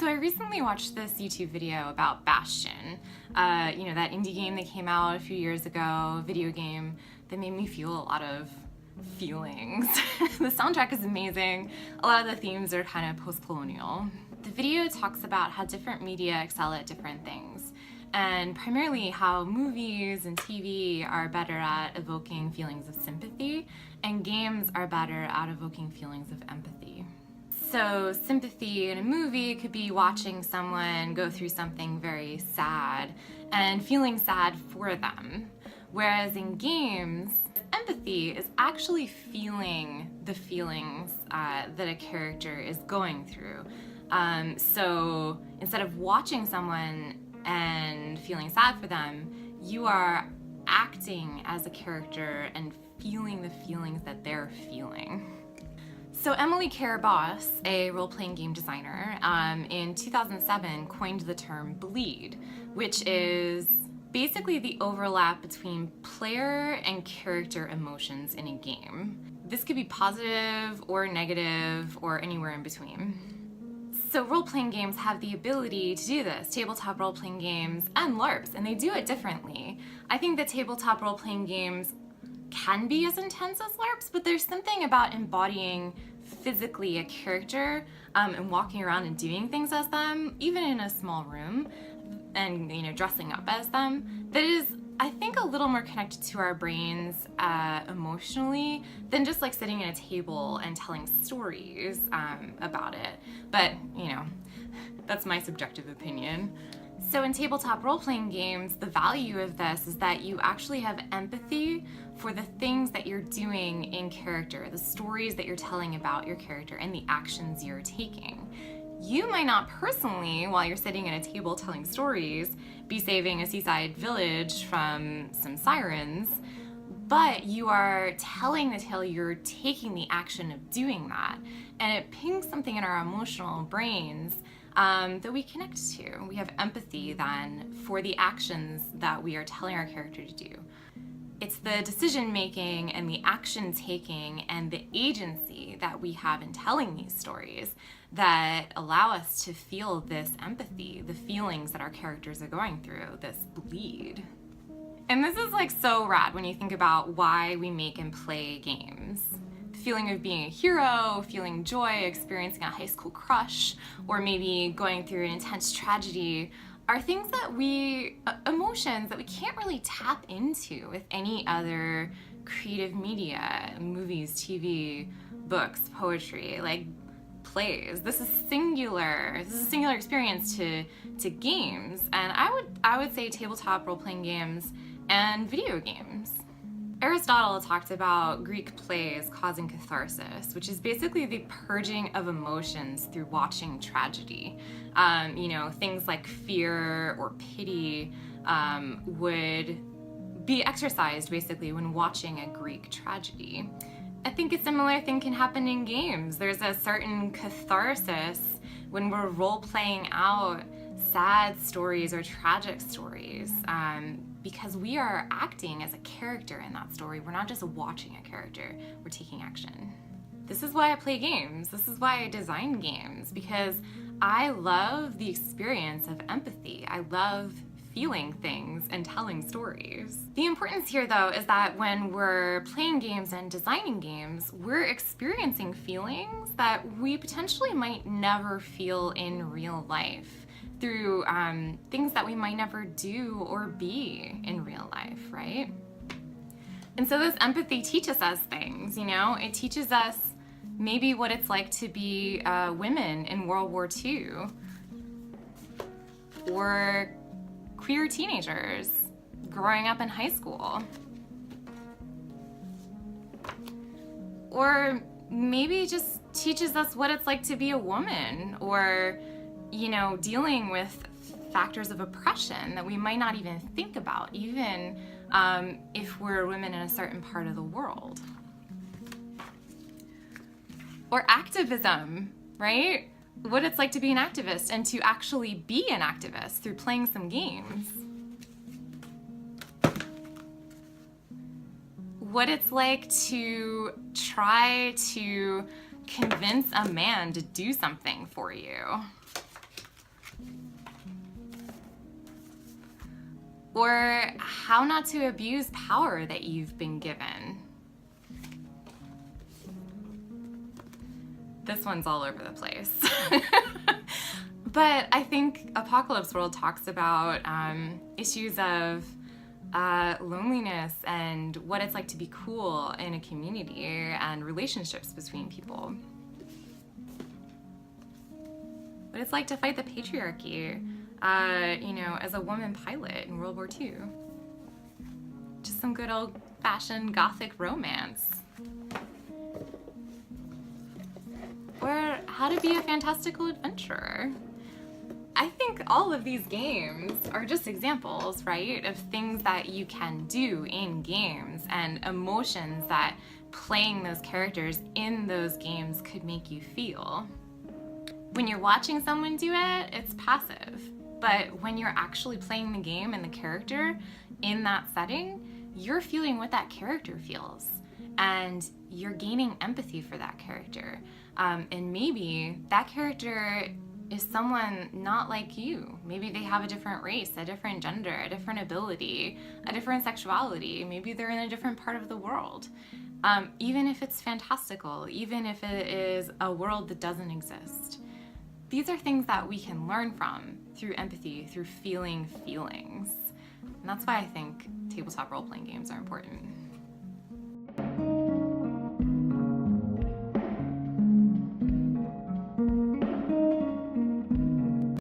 So I recently watched this YouTube video about Bastion, that indie game that came out a few years ago, a video game that made me feel a lot of feelings. The soundtrack is amazing. A lot of the themes are kind of post-colonial. The video talks about how different media excel at different things, and primarily how movies and TV are better at evoking feelings of sympathy, and games are better at evoking feelings of empathy. So sympathy in a movie could be watching someone go through something very sad and feeling sad for them. Whereas in games, empathy is actually feeling the feelings that a character is going through. So instead of watching someone and feeling sad for them, you are acting as a character and feeling the feelings that they're feeling. So Emily Boss, a role-playing game designer, in 2007 coined the term bleed, which is basically the overlap between player and character emotions in a game. This could be positive or negative or anywhere in between. So role-playing games have the ability to do this, tabletop role-playing games and LARPs, and they do it differently. I think that tabletop role-playing games can be as intense as LARPs, but there's something about embodying physically a character and walking around and doing things as them, even in a small room, and dressing up as them, that is, I think, a little more connected to our brains emotionally than just like sitting at a table and telling stories about it. But that's my subjective opinion. So in tabletop role-playing games, the value of this is that you actually have empathy for the things that you're doing in character, the stories that you're telling about your character, and the actions you're taking. You might not personally, while you're sitting at a table telling stories, be saving a seaside village from some sirens, but you are telling the tale, you're taking the action of doing that, and it pings something in our emotional brains that we connect to. We have empathy then for the actions that we are telling our character to do. It's the decision making and the action taking and the agency that we have in telling these stories that allow us to feel this empathy, the feelings that our characters are going through, this bleed. And this is like so rad when you think about why we make and play games. The feeling of being a hero, feeling joy, experiencing a high school crush, or maybe going through an intense tragedy are things that emotions that we can't really tap into with any other creative media, movies, TV, books, poetry, like plays. This is singular. This is a singular experience to games, and I would say tabletop role-playing games and video games. Aristotle talked about Greek plays causing catharsis, which is basically the purging of emotions through watching tragedy. Things like fear or pity would be exercised basically when watching a Greek tragedy. I think a similar thing can happen in games. There's a certain catharsis when we're role-playing out sad stories or tragic stories, because we are acting as a character in that story. We're not just watching a character, we're taking action. This is why I play games. This is why I design games, because I love the experience of empathy. I love feeling things and telling stories. The importance here, though, is that when we're playing games and designing games, we're experiencing feelings that we potentially might never feel in real life through things that we might never do or be in real life, right? And so this empathy teaches us things, It teaches us maybe what it's like to be women in World War II, or queer teenagers growing up in high school, or maybe just teaches us what it's like to be a woman, or dealing with factors of oppression that we might not even think about, even if we're women in a certain part of the world. Or activism, right? What it's like to be an activist and to actually be an activist through playing some games. What it's like to try to convince a man to do something for you. Or how not to abuse power that you've been given. This one's all over the place. But I think Apocalypse World talks about issues of loneliness and what it's like to be cool in a community and relationships between people. What it's like to fight the patriarchy, you know, as a woman pilot in World War II. Just some good old-fashioned gothic romance. Or how to be a fantastical adventurer. I think all of these games are just examples, right, of things that you can do in games and emotions that playing those characters in those games could make you feel. When you're watching someone do it, it's passive. But when you're actually playing the game and the character in that setting, you're feeling what that character feels. And you're gaining empathy for that character. And maybe that character is someone not like you. Maybe they have a different race, a different gender, a different ability, a different sexuality. Maybe they're in a different part of the world. Even if it's fantastical, even if it is a world that doesn't exist. These are things that we can learn from through empathy, through feeling feelings. And that's why I think tabletop role-playing games are important.